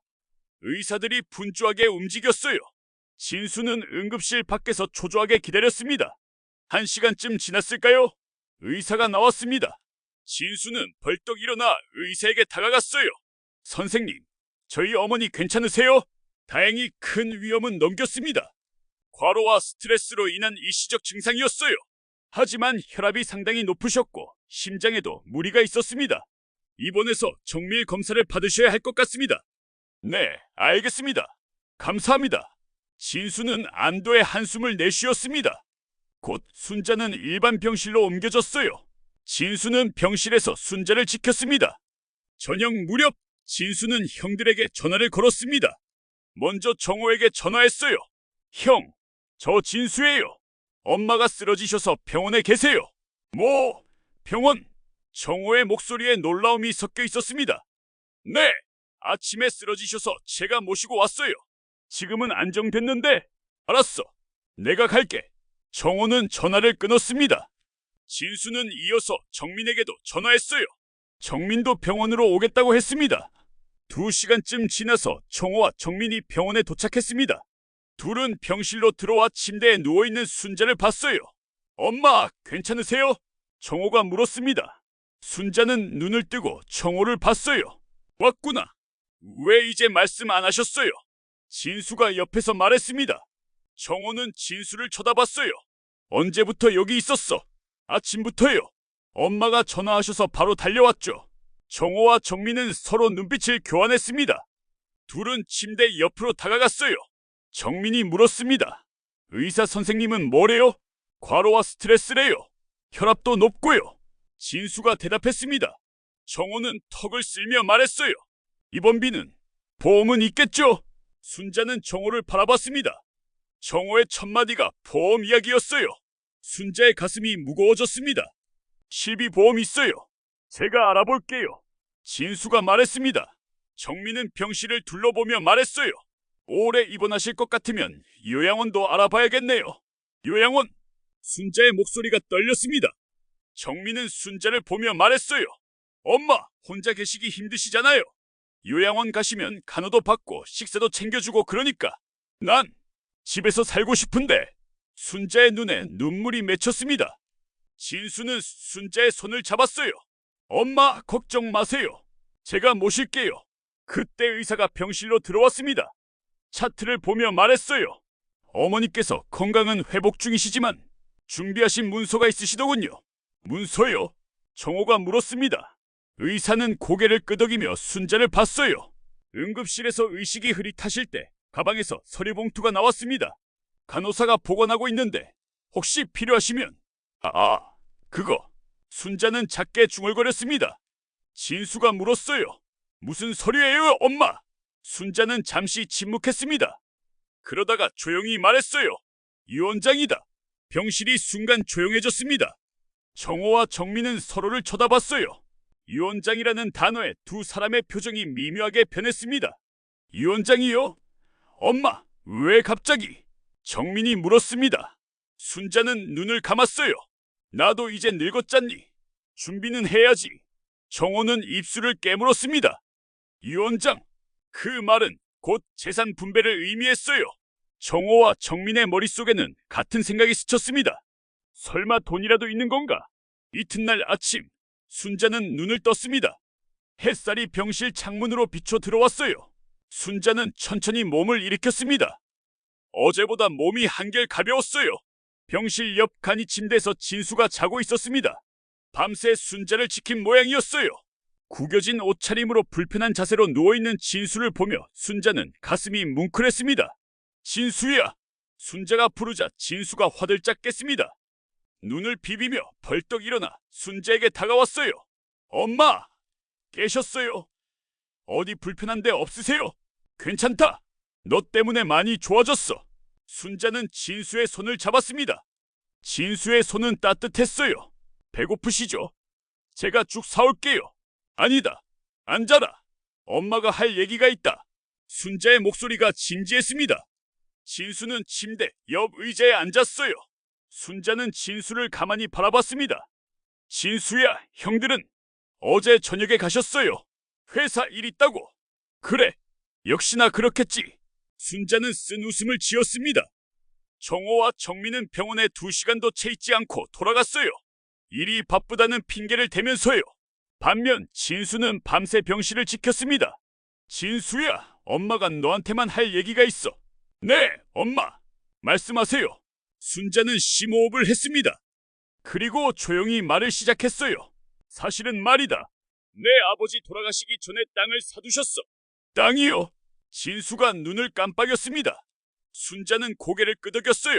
의사들이 분주하게 움직였어요. 진수는 응급실 밖에서 초조하게 기다렸습니다. 1시간쯤 지났을까요? 의사가 나왔습니다. 진수는 벌떡 일어나 의사에게 다가갔어요. 선생님, 저희 어머니 괜찮으세요? 다행히 큰 위험은 넘겼습니다. 과로와 스트레스로 인한 일시적 증상이었어요. 하지만 혈압이 상당히 높으셨고 심장에도 무리가 있었습니다. 입원해서 정밀 검사를 받으셔야 할 것 같습니다. 네, 알겠습니다. 감사합니다. 진수는 안도의 한숨을 내쉬었습니다. 곧 순자는 일반 병실로 옮겨졌어요. 진수는 병실에서 순자를 지켰습니다. 저녁 무렵 진수는 형들에게 전화를 걸었습니다. 먼저 정호에게 전화했어요. 형, 저 진수예요. 엄마가 쓰러지셔서 병원에 계세요. 뭐? 병원? 정호의 목소리에 놀라움이 섞여 있었습니다. 네, 아침에 쓰러지셔서 제가 모시고 왔어요. 지금은 안정됐는데? 알았어, 내가 갈게. 정호는 전화를 끊었습니다. 진수는 이어서 정민에게도 전화했어요. 정민도 병원으로 오겠다고 했습니다. 2시간쯤 지나서 정호와 정민이 병원에 도착했습니다. 둘은 병실로 들어와 침대에 누워있는 순자를 봤어요. 엄마, 괜찮으세요? 정호가 물었습니다. 순자는 눈을 뜨고 정호를 봤어요. 왔구나. 왜 이제 말씀 안 하셨어요? 진수가 옆에서 말했습니다. 정호는 진수를 쳐다봤어요. 언제부터 여기 있었어? 아침부터요. 엄마가 전화하셔서 바로 달려왔죠. 정호와 정민은 서로 눈빛을 교환했습니다. 둘은 침대 옆으로 다가갔어요. 정민이 물었습니다. 의사 선생님은 뭐래요? 과로와 스트레스래요. 혈압도 높고요. 진수가 대답했습니다. 정호는 턱을 쓸며 말했어요. 입원비는? 보험은 있겠죠? 순자는 정호를 바라봤습니다. 정호의 첫마디가 보험 이야기였어요. 순자의 가슴이 무거워졌습니다. 실비보험 있어요. 제가 알아볼게요. 진수가 말했습니다. 정민은 병실을 둘러보며 말했어요. 오래 입원하실 것 같으면 요양원도 알아봐야겠네요. 요양원? 순자의 목소리가 떨렸습니다. 정민은 순자를 보며 말했어요. 엄마, 혼자 계시기 힘드시잖아요. 요양원 가시면 간호도 받고 식사도 챙겨주고 그러니까 난 집에서 살고 싶은데. 순자의 눈에 눈물이 맺혔습니다. 진수는 순자의 손을 잡았어요. 엄마, 걱정 마세요. 제가 모실게요. 그때 의사가 병실로 들어왔습니다. 차트를 보며 말했어요. 어머니께서 건강은 회복 중이시지만 준비하신 문서가 있으시더군요. 문서요? 정호가 물었습니다. 의사는 고개를 끄덕이며 순자를 봤어요. 응급실에서 의식이 흐릿하실 때 가방에서 서류봉투가 나왔습니다. 간호사가 보관하고 있는데 혹시 필요하시면. 그거. 순자는 작게 중얼거렸습니다. 진수가 물었어요. 무슨 서류예요, 엄마? 순자는 잠시 침묵했습니다. 그러다가 조용히 말했어요. 유원장이다. 병실이 순간 조용해졌습니다. 정호와 정민은 서로를 쳐다봤어요. 유원장이라는 단어에 두 사람의 표정이 미묘하게 변했습니다. 유원장이요? 엄마, 왜 갑자기? 정민이 물었습니다. 순자는 눈을 감았어요. 나도 이제 늙었잖니. 준비는 해야지. 정호는 입술을 깨물었습니다. 유원장, 그 말은 곧 재산 분배를 의미했어요. 정호와 정민의 머릿속에는 같은 생각이 스쳤습니다. 설마 돈이라도 있는 건가? 이튿날 아침, 순자는 눈을 떴습니다. 햇살이 병실 창문으로 비쳐 들어왔어요. 순자는 천천히 몸을 일으켰습니다. 어제보다 몸이 한결 가벼웠어요. 병실 옆 간이 침대에서 진수가 자고 있었습니다. 밤새 순자를 지킨 모양이었어요. 구겨진 옷차림으로 불편한 자세로 누워있는 진수를 보며 순자는 가슴이 뭉클했습니다. 진수야! 순자가 부르자 진수가 화들짝 깼습니다. 눈을 비비며 벌떡 일어나 순자에게 다가왔어요. 엄마, 깨셨어요? 어디 불편한 데 없으세요? 괜찮다. 너 때문에 많이 좋아졌어. 순자는 진수의 손을 잡았습니다. 진수의 손은 따뜻했어요. 배고프시죠? 제가 죽 사올게요. 아니다. 앉아라. 엄마가 할 얘기가 있다. 순자의 목소리가 진지했습니다. 진수는 침대 옆 의자에 앉았어요. 순자는 진수를 가만히 바라봤습니다. 진수야, 형들은 어제 저녁에 가셨어요. 회사 일 있다고. 그래, 역시나 그렇겠지. 순자는 쓴 웃음을 지었습니다. 정호와 정민은 병원에 2시간도 채 있지 않고 돌아갔어요. 일이 바쁘다는 핑계를 대면서요. 반면 진수는 밤새 병실을 지켰습니다. 진수야, 엄마가 너한테만 할 얘기가 있어. 네, 엄마. 말씀하세요. 순자는 심호흡을 했습니다. 그리고 조용히 말을 시작했어요. 사실은 말이다. 내 아버지 돌아가시기 전에 땅을 사두셨어. 땅이요? 진수가 눈을 깜빡였습니다. 순자는 고개를 끄덕였어요.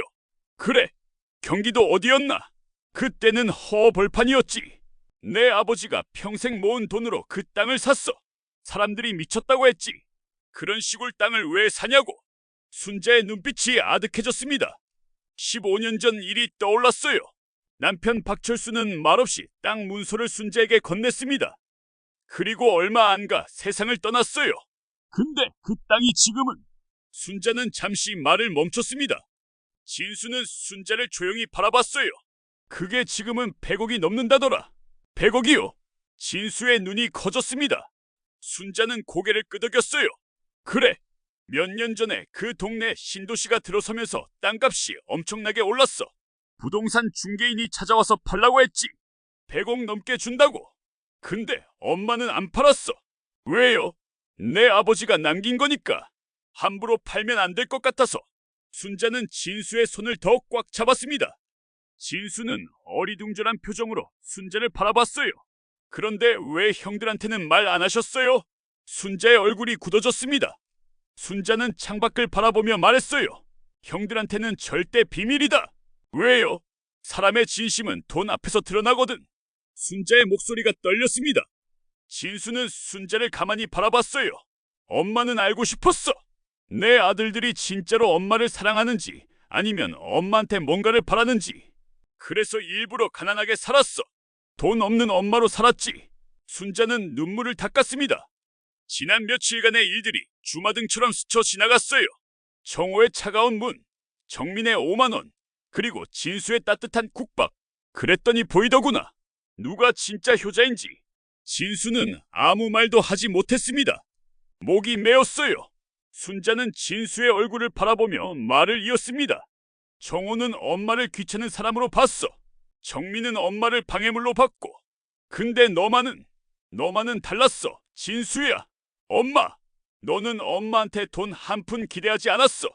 그래, 경기도 어디였나? 그때는 허벌판이었지. 내 아버지가 평생 모은 돈으로 그 땅을 샀어. 사람들이 미쳤다고 했지. 그런 시골 땅을 왜 사냐고. 순자의 눈빛이 아득해졌습니다. 15년 전 일이 떠올랐어요. 남편 박철수는 말없이 땅 문서를 순자에게 건넸습니다. 그리고 얼마 안 가 세상을 떠났어요. 근데 그 땅이 지금은... 순자는 잠시 말을 멈췄습니다. 진수는 순자를 조용히 바라봤어요. 그게 지금은 100억이 넘는다더라. 100억이요? 진수의 눈이 커졌습니다. 순자는 고개를 끄덕였어요. 그래, 몇 년 전에 그 동네 신도시가 들어서면서 땅값이 엄청나게 올랐어. 부동산 중개인이 찾아와서 팔라고 했지. 100억 넘게 준다고. 근데 엄마는 안 팔았어. 왜요? 내 아버지가 남긴 거니까. 함부로 팔면 안 될 것 같아서. 순자는 진수의 손을 더 꽉 잡았습니다. 진수는 어리둥절한 표정으로 순자를 바라봤어요. 그런데 왜 형들한테는 말 안 하셨어요? 순자의 얼굴이 굳어졌습니다. 순자는 창밖을 바라보며 말했어요. 형들한테는 절대 비밀이다. 왜요? 사람의 진심은 돈 앞에서 드러나거든. 순자의 목소리가 떨렸습니다. 진수는 순자를 가만히 바라봤어요. 엄마는 알고 싶었어. 내 아들들이 진짜로 엄마를 사랑하는지 아니면 엄마한테 뭔가를 바라는지. 그래서 일부러 가난하게 살았어. 돈 없는 엄마로 살았지. 순자는 눈물을 닦았습니다. 지난 며칠간의 일들이 주마등처럼 스쳐 지나갔어요. 정호의 차가운 문, 정민의 5만 원, 그리고 진수의 따뜻한 국밥. 그랬더니 보이더구나. 누가 진짜 효자인지. 진수는 아무 말도 하지 못했습니다. 목이 메었어요. 순자는 진수의 얼굴을 바라보며 말을 이었습니다. 정호는 엄마를 귀찮은 사람으로 봤어. 정민은 엄마를 방해물로 봤고. 근데 너만은 달랐어. 진수야. 엄마, 너는 엄마한테 돈 한 푼 기대하지 않았어.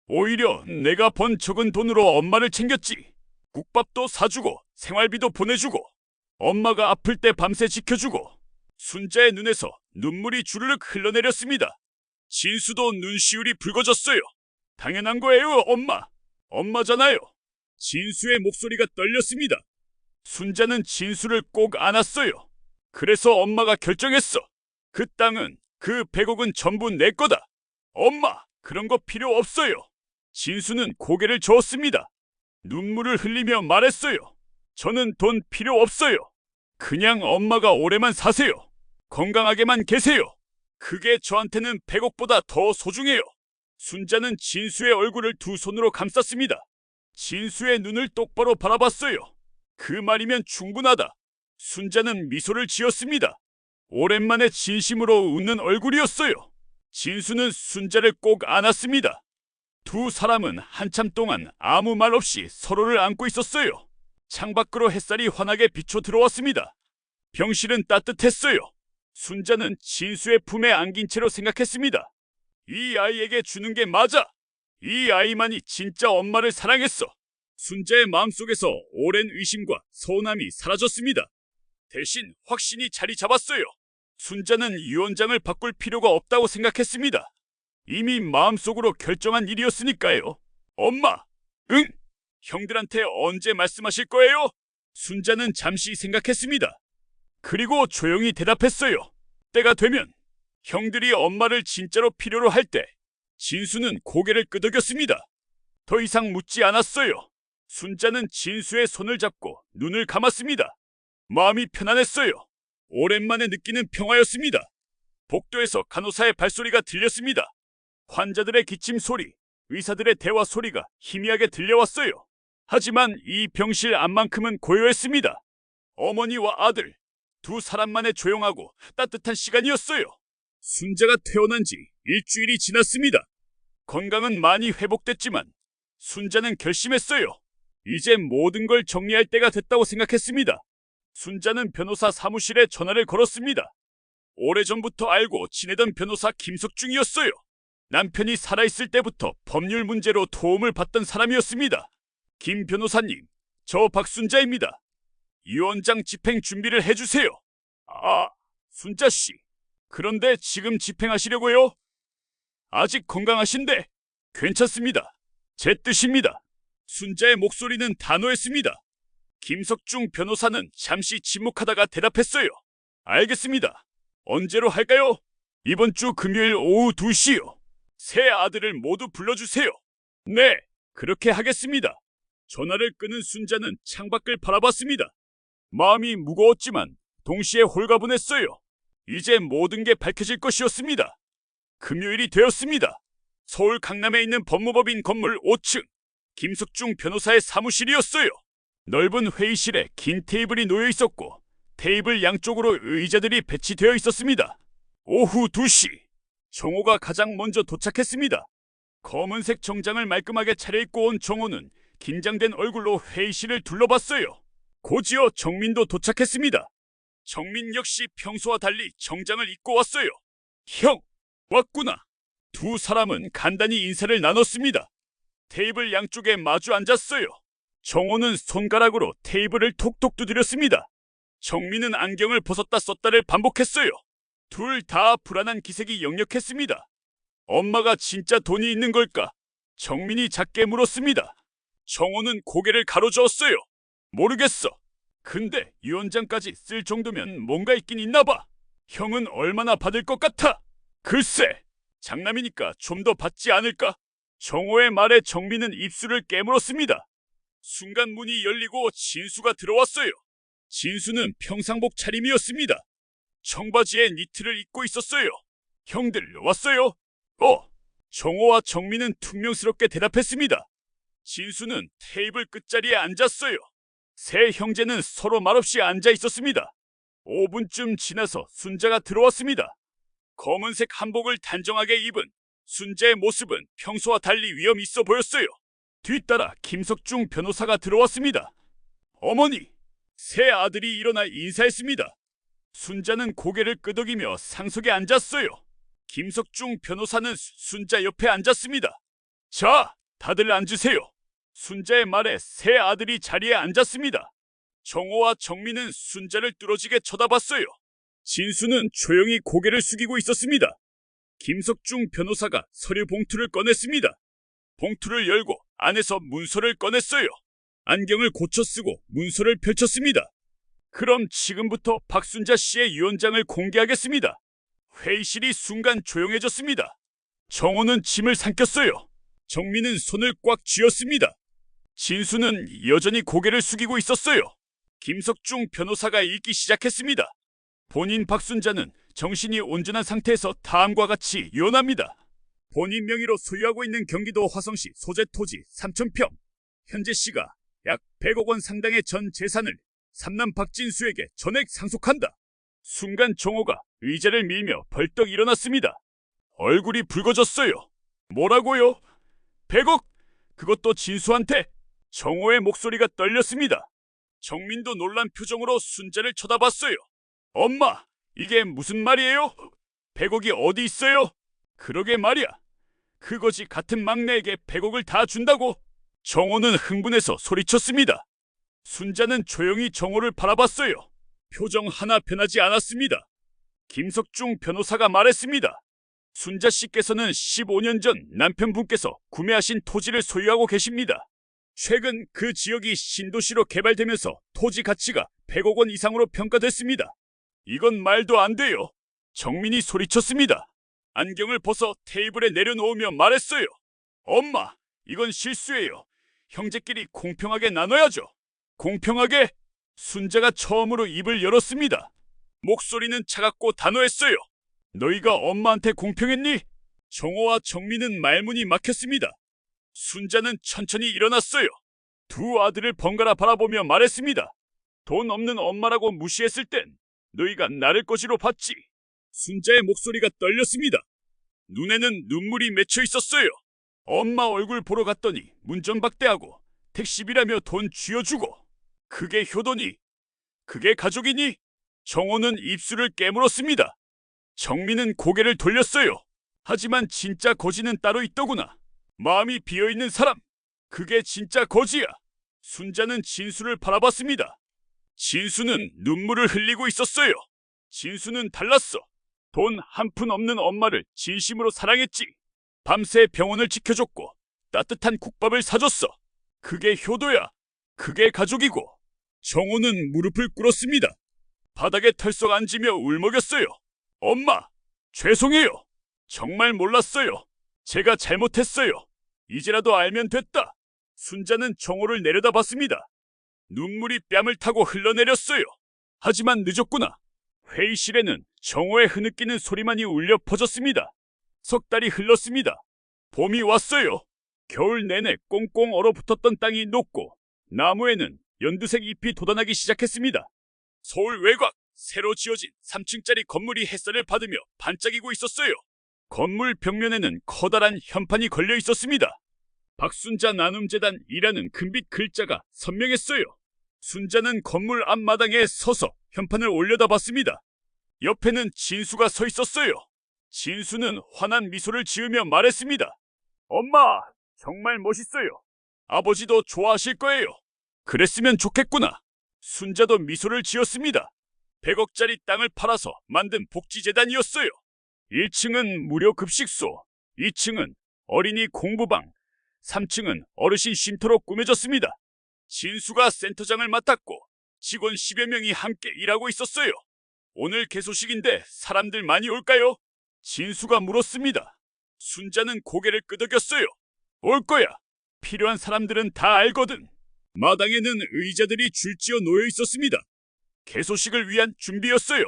오히려 내가 번 적은 돈으로 엄마를 챙겼지. 국밥도 사주고 생활비도 보내주고 엄마가 아플 때 밤새 지켜주고. 순자의 눈에서 눈물이 주르륵 흘러내렸습니다. 진수도 눈시울이 붉어졌어요. 당연한 거예요, 엄마. 엄마잖아요. 진수의 목소리가 떨렸습니다. 순자는 진수를 꼭 안았어요. 그래서 엄마가 결정했어. 그 땅은, 그 100억은 전부 내 거다. 엄마, 그런 거 필요 없어요. 진수는 고개를 저었습니다. 눈물을 흘리며 말했어요. 저는 돈 필요 없어요. 그냥 엄마가 오래만 사세요. 건강하게만 계세요. 그게 저한테는 100억보다 더 소중해요. 순자는 진수의 얼굴을 두 손으로 감쌌습니다. 진수의 눈을 똑바로 바라봤어요. 그 말이면 충분하다. 순자는 미소를 지었습니다. 오랜만에 진심으로 웃는 얼굴이었어요. 진수는 순자를 꼭 안았습니다. 두 사람은 한참 동안 아무 말 없이 서로를 안고 있었어요. 창밖으로 햇살이 환하게 비춰 들어왔습니다. 병실은 따뜻했어요. 순자는 진수의 품에 안긴 채로 생각했습니다. 이 아이에게 주는 게 맞아. 이 아이만이 진짜 엄마를 사랑했어. 순자의 마음속에서 오랜 의심과 서운함이 사라졌습니다. 대신 확신이 자리 잡았어요. 순자는 유언장을 바꿀 필요가 없다고 생각했습니다. 이미 마음속으로 결정한 일이었으니까요. 엄마, 응? 형들한테 언제 말씀하실 거예요? 순자는 잠시 생각했습니다. 그리고 조용히 대답했어요. 때가 되면 형들이 엄마를 진짜로 필요로 할 때. 진수는 고개를 끄덕였습니다. 더 이상 묻지 않았어요. 순자는 진수의 손을 잡고 눈을 감았습니다. 마음이 편안했어요. 오랜만에 느끼는 평화였습니다. 복도에서 간호사의 발소리가 들렸습니다. 환자들의 기침 소리, 의사들의 대화 소리가 희미하게 들려왔어요. 하지만 이 병실 안만큼은 고요했습니다. 어머니와 아들, 두 사람만의 조용하고 따뜻한 시간이었어요. 순자가 퇴원한 지 일주일이 지났습니다. 건강은 많이 회복됐지만 순자는 결심했어요. 이제 모든 걸 정리할 때가 됐다고 생각했습니다. 순자는 변호사 사무실에 전화를 걸었습니다. 오래전부터 알고 지내던 변호사 김석중이었어요. 남편이 살아있을 때부터 법률 문제로 도움을 받던 사람이었습니다. 김 변호사님, 저 박순자입니다. 유언장 집행 준비를 해주세요. 아, 순자씨. 그런데 지금 집행하시려고요? 아직 건강하신데? 괜찮습니다. 제 뜻입니다. 순자의 목소리는 단호했습니다. 김석중 변호사는 잠시 침묵하다가 대답했어요. 알겠습니다. 언제로 할까요? 이번 주 금요일 오후 2시요. 세 아들을 모두 불러주세요. 네, 그렇게 하겠습니다. 전화를 끊은 순자는 창밖을 바라봤습니다. 마음이 무거웠지만 동시에 홀가분했어요. 이제 모든 게 밝혀질 것이었습니다. 금요일이 되었습니다. 서울 강남에 있는 법무법인 건물 5층 김석중 변호사의 사무실이었어요. 넓은 회의실에 긴 테이블이 놓여 있었고 테이블 양쪽으로 의자들이 배치되어 있었습니다. 오후 2시 정호가 가장 먼저 도착했습니다. 검은색 정장을 말끔하게 차려입고 온 정호는 긴장된 얼굴로 회의실을 둘러봤어요. 곧이어 정민도 도착했습니다. 정민 역시 평소와 달리 정장을 입고 왔어요. 형, 왔구나. 두 사람은 간단히 인사를 나눴습니다. 테이블 양쪽에 마주 앉았어요. 정호는 손가락으로 테이블을 톡톡 두드렸습니다. 정민은 안경을 벗었다 썼다를 반복했어요. 둘 다 불안한 기색이 역력했습니다. 엄마가 진짜 돈이 있는 걸까? 정민이 작게 물었습니다. 정호는 고개를 가로저었어요. 모르겠어. 근데 유언장까지 쓸 정도면 뭔가 있긴 있나 봐. 형은 얼마나 받을 것 같아? 글쎄, 장남이니까 좀 더 받지 않을까? 정호의 말에 정민은 입술을 깨물었습니다. 순간 문이 열리고 진수가 들어왔어요. 진수는 평상복 차림이었습니다. 청바지에 니트를 입고 있었어요. 형들 왔어요? 정호와 정민은 퉁명스럽게 대답했습니다. 진수는 테이블 끝자리에 앉았어요. 세 형제는 서로 말없이 앉아 있었습니다. 5분쯤 지나서 순자가 들어왔습니다. 검은색 한복을 단정하게 입은 순자의 모습은 평소와 달리 위험 있어 보였어요. 뒤따라 김석중 변호사가 들어왔습니다. 어머니, 세 아들이 일어나 인사했습니다. 순자는 고개를 끄덕이며 상석에 앉았어요. 김석중 변호사는 순자 옆에 앉았습니다. 자, 다들 앉으세요. 순자의 말에 세 아들이 자리에 앉았습니다. 정호와 정민은 순자를 뚫어지게 쳐다봤어요. 진수는 조용히 고개를 숙이고 있었습니다. 김석중 변호사가 서류 봉투를 꺼냈습니다. 봉투를 열고 안에서 문서를 꺼냈어요. 안경을 고쳐 쓰고 문서를 펼쳤습니다. 그럼 지금부터 박순자 씨의 유언장을 공개하겠습니다. 회의실이 순간 조용해졌습니다. 정호는 침을 삼켰어요. 정민은 손을 꽉 쥐었습니다. 진수는 여전히 고개를 숙이고 있었어요. 김석중 변호사가 읽기 시작했습니다. 본인 박순자는 정신이 온전한 상태에서 다음과 같이 유언합니다. 본인 명의로 소유하고 있는 경기도 화성시 소재 토지 3,000평. 현재 씨가 약 100억 원 상당의 전 재산을 삼남 박진수에게 전액 상속한다. 순간 정호가 의자를 밀며 벌떡 일어났습니다. 얼굴이 붉어졌어요. 뭐라고요? 100억? 그것도 진수한테? 정호의 목소리가 떨렸습니다. 정민도 놀란 표정으로 순자를 쳐다봤어요. 엄마, 이게 무슨 말이에요? 100억이 어디 있어요? 그러게 말이야. 그거지 같은 막내에게 100억을 다 준다고? 정호는 흥분해서 소리쳤습니다. 순자는 조용히 정호를 바라봤어요. 표정 하나 변하지 않았습니다. 김석중 변호사가 말했습니다. 순자 씨께서는 15년 전 남편분께서 구매하신 토지를 소유하고 계십니다. 최근 그 지역이 신도시로 개발되면서 토지 가치가 100억 원 이상으로 평가됐습니다. 이건 말도 안 돼요. 정민이 소리쳤습니다. 안경을 벗어 테이블에 내려놓으며 말했어요. 엄마, 이건 실수예요. 형제끼리 공평하게 나눠야죠. 공평하게? 순자가 처음으로 입을 열었습니다. 목소리는 차갑고 단호했어요. 너희가 엄마한테 공평했니? 정호와 정민은 말문이 막혔습니다. 순자는 천천히 일어났어요. 두 아들을 번갈아 바라보며 말했습니다. 돈 없는 엄마라고 무시했을 땐 너희가 나를 거지로 봤지. 순자의 목소리가 떨렸습니다. 눈에는 눈물이 맺혀 있었어요. 엄마 얼굴 보러 갔더니 문전박대하고 택시비라며 돈 쥐어주고 그게 효도니? 그게 가족이니? 정호는 입술을 깨물었습니다. 정민은 고개를 돌렸어요. 하지만 진짜 거지는 따로 있더구나. 마음이 비어있는 사람. 그게 진짜 거지야. 순자는 진수를 바라봤습니다. 진수는 눈물을 흘리고 있었어요. 진수는 달랐어. 돈 한 푼 없는 엄마를 진심으로 사랑했지. 밤새 병원을 지켜줬고 따뜻한 국밥을 사줬어. 그게 효도야. 그게 가족이고. 정호는 무릎을 꿇었습니다. 바닥에 털썩 앉으며 울먹였어요. 엄마, 죄송해요. 정말 몰랐어요. 제가 잘못했어요. 이제라도 알면 됐다. 순자는 정호를 내려다봤습니다. 눈물이 뺨을 타고 흘러내렸어요. 하지만 늦었구나. 회의실에는 정호의 흐느끼는 소리만이 울려 퍼졌습니다. 석 달이 흘렀습니다. 봄이 왔어요. 겨울 내내 꽁꽁 얼어붙었던 땅이 녹고 나무에는 연두색 잎이 돋아나기 시작했습니다. 서울 외곽 새로 지어진 3층짜리 건물이 햇살을 받으며 반짝이고 있었어요. 건물 벽면에는 커다란 현판이 걸려 있었습니다. 박순자 나눔재단이라는 금빛 글자가 선명했어요. 순자는 건물 앞마당에 서서 현판을 올려다봤습니다. 옆에는 진수가 서 있었어요. 진수는 환한 미소를 지으며 말했습니다. 엄마, 정말 멋있어요. 아버지도 좋아하실 거예요. 그랬으면 좋겠구나. 순자도 미소를 지었습니다. 100억짜리 땅을 팔아서 만든 복지재단이었어요. 1층은 무료 급식소, 2층은 어린이 공부방, 3층은 어르신 쉼터로 꾸며졌습니다. 진수가 센터장을 맡았고 직원 10여 명이 함께 일하고 있었어요. 오늘 개소식인데 사람들 많이 올까요? 진수가 물었습니다. 순자는 고개를 끄덕였어요. 올 거야. 필요한 사람들은 다 알거든. 마당에는 의자들이 줄지어 놓여 있었습니다. 개소식을 위한 준비였어요.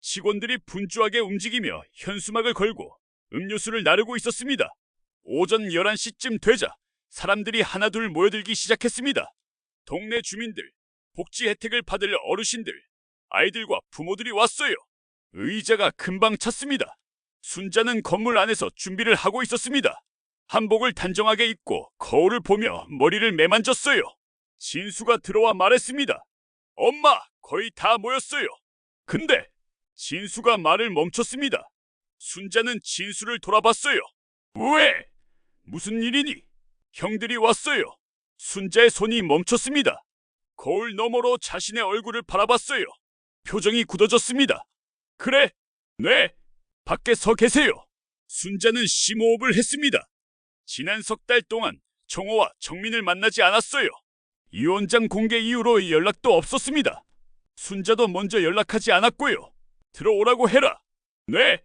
직원들이 분주하게 움직이며 현수막을 걸고 음료수를 나르고 있었습니다. 오전 11시쯤 되자 사람들이 하나둘 모여들기 시작했습니다. 동네 주민들, 복지 혜택을 받을 어르신들, 아이들과 부모들이 왔어요. 의자가 금방 찼습니다. 순자는 건물 안에서 준비를 하고 있었습니다. 한복을 단정하게 입고 거울을 보며 머리를 매만졌어요. 진수가 들어와 말했습니다. 엄마, 거의 다 모였어요. 근데 진수가 말을 멈췄습니다. 순자는 진수를 돌아봤어요. 왜? 무슨 일이니? 형들이 왔어요. 순자의 손이 멈췄습니다. 거울 너머로 자신의 얼굴을 바라봤어요. 표정이 굳어졌습니다. 그래? 네? 밖에 서 계세요. 순자는 심호흡을 했습니다. 지난 석 달 동안 정호와 정민을 만나지 않았어요. 유언장 공개 이후로 연락도 없었습니다. 순자도 먼저 연락하지 않았고요. 들어오라고 해라. 네.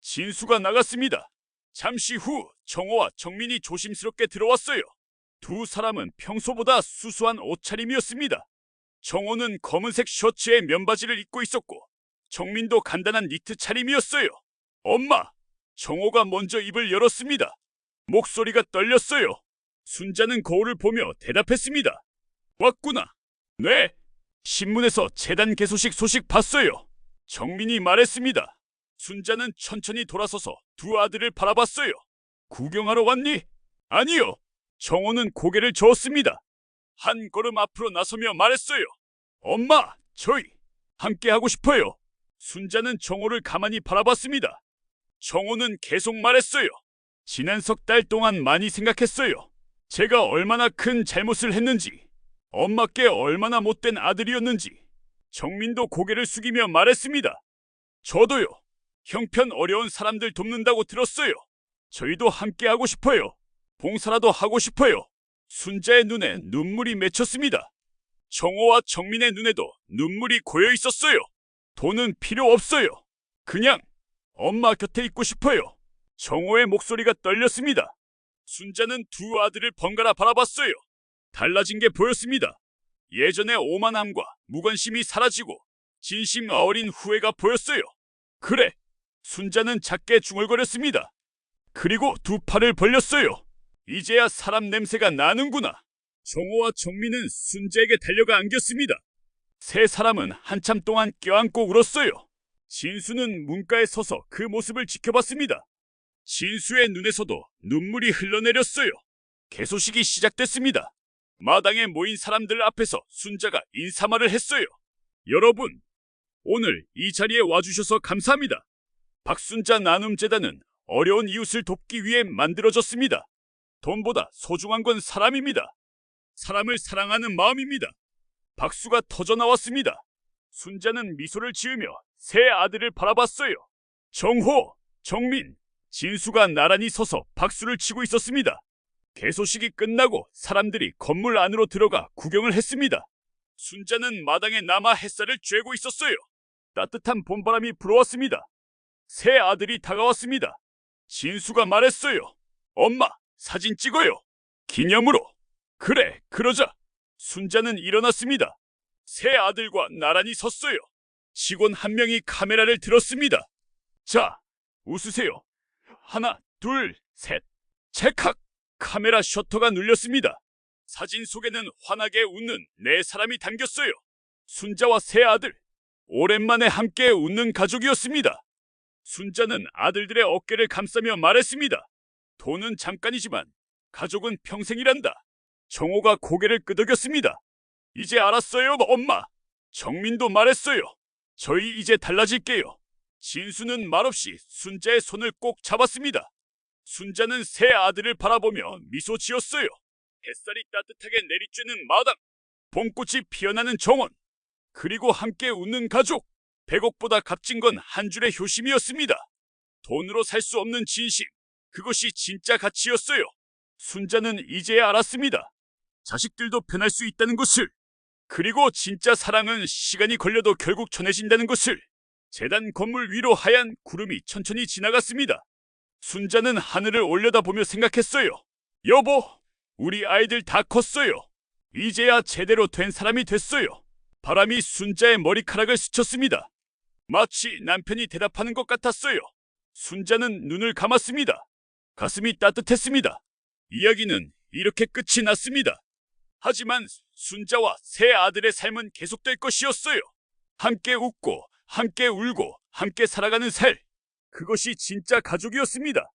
진수가 나갔습니다. 잠시 후 정호와 정민이 조심스럽게 들어왔어요. 두 사람은 평소보다 수수한 옷차림이었습니다. 정호는 검은색 셔츠에 면바지를 입고 있었고 정민도 간단한 니트 차림이었어요. 엄마! 정호가 먼저 입을 열었습니다. 목소리가 떨렸어요. 순자는 거울을 보며 대답했습니다. 왔구나. 네. 신문에서 재단 개소식 소식 봤어요. 정민이 말했습니다. 순자는 천천히 돌아서서 두 아들을 바라봤어요. 구경하러 왔니? 아니요. 정호는 고개를 저었습니다. 한 걸음 앞으로 나서며 말했어요. 엄마, 저희 함께 하고 싶어요. 순자는 정호를 가만히 바라봤습니다. 정호는 계속 말했어요. 지난 석 달 동안 많이 생각했어요. 제가 얼마나 큰 잘못을 했는지, 엄마께 얼마나 못된 아들이었는지. 정민도 고개를 숙이며 말했습니다. 저도요. 형편 어려운 사람들 돕는다고 들었어요. 저희도 함께 하고 싶어요. 봉사라도 하고 싶어요. 순자의 눈에 눈물이 맺혔습니다. 정호와 정민의 눈에도 눈물이 고여 있었어요. 돈은 필요 없어요. 그냥 엄마 곁에 있고 싶어요. 정호의 목소리가 떨렸습니다. 순자는 두 아들을 번갈아 바라봤어요. 달라진 게 보였습니다. 예전의 오만함과 무관심이 사라지고 진심 어린 후회가 보였어요. 그래, 순자는 작게 중얼거렸습니다. 그리고 두 팔을 벌렸어요. 이제야 사람 냄새가 나는구나. 정호와 정민은 순자에게 달려가 안겼습니다. 세 사람은 한참 동안 껴안고 울었어요. 진수는 문가에 서서 그 모습을 지켜봤습니다. 진수의 눈에서도 눈물이 흘러내렸어요. 개소식이 시작됐습니다. 마당에 모인 사람들 앞에서 순자가 인사말을 했어요. 여러분, 오늘 이 자리에 와주셔서 감사합니다. 박순자 나눔재단은 어려운 이웃을 돕기 위해 만들어졌습니다. 돈보다 소중한 건 사람입니다. 사람을 사랑하는 마음입니다. 박수가 터져나왔습니다. 순자는 미소를 지으며 세 아들을 바라봤어요. 정호, 정민, 진수가 나란히 서서 박수를 치고 있었습니다. 개소식이 끝나고 사람들이 건물 안으로 들어가 구경을 했습니다. 순자는 마당에 남아 햇살을 쬐고 있었어요. 따뜻한 봄바람이 불어왔습니다. 세 아들이 다가왔습니다. 진수가 말했어요. 엄마, 사진 찍어요. 기념으로. 그래, 그러자. 순자는 일어났습니다. 세 아들과 나란히 섰어요. 직원 한 명이 카메라를 들었습니다. 자, 웃으세요. 하나, 둘, 셋. 찰칵! 카메라 셔터가 눌렸습니다. 사진 속에는 환하게 웃는 네 사람이 담겼어요. 순자와 세 아들. 오랜만에 함께 웃는 가족이었습니다. 순자는 아들들의 어깨를 감싸며 말했습니다. 돈은 잠깐이지만 가족은 평생이란다. 정호가 고개를 끄덕였습니다. 이제 알았어요, 엄마. 정민도 말했어요. 저희 이제 달라질게요. 진수는 말없이 순자의 손을 꼭 잡았습니다. 순자는 세 아들을 바라보며 미소 지었어요. 햇살이 따뜻하게 내리쬐는 마당, 봄꽃이 피어나는 정원, 그리고 함께 웃는 가족. 100억보다 값진 건 한 줄의 효심이었습니다. 돈으로 살 수 없는 진심, 그것이 진짜 가치였어요. 순자는 이제야 알았습니다. 자식들도 변할 수 있다는 것을, 그리고 진짜 사랑은 시간이 걸려도 결국 전해진다는 것을. 재단 건물 위로 하얀 구름이 천천히 지나갔습니다. 순자는 하늘을 올려다보며 생각했어요. 여보, 우리 아이들 다 컸어요. 이제야 제대로 된 사람이 됐어요. 바람이 순자의 머리카락을 스쳤습니다. 마치 남편이 대답하는 것 같았어요. 순자는 눈을 감았습니다. 가슴이 따뜻했습니다. 이야기는 이렇게 끝이 났습니다. 하지만 순자와 세 아들의 삶은 계속될 것이었어요. 함께 웃고, 함께 울고, 함께 살아가는 살. 그것이 진짜 가족이었습니다.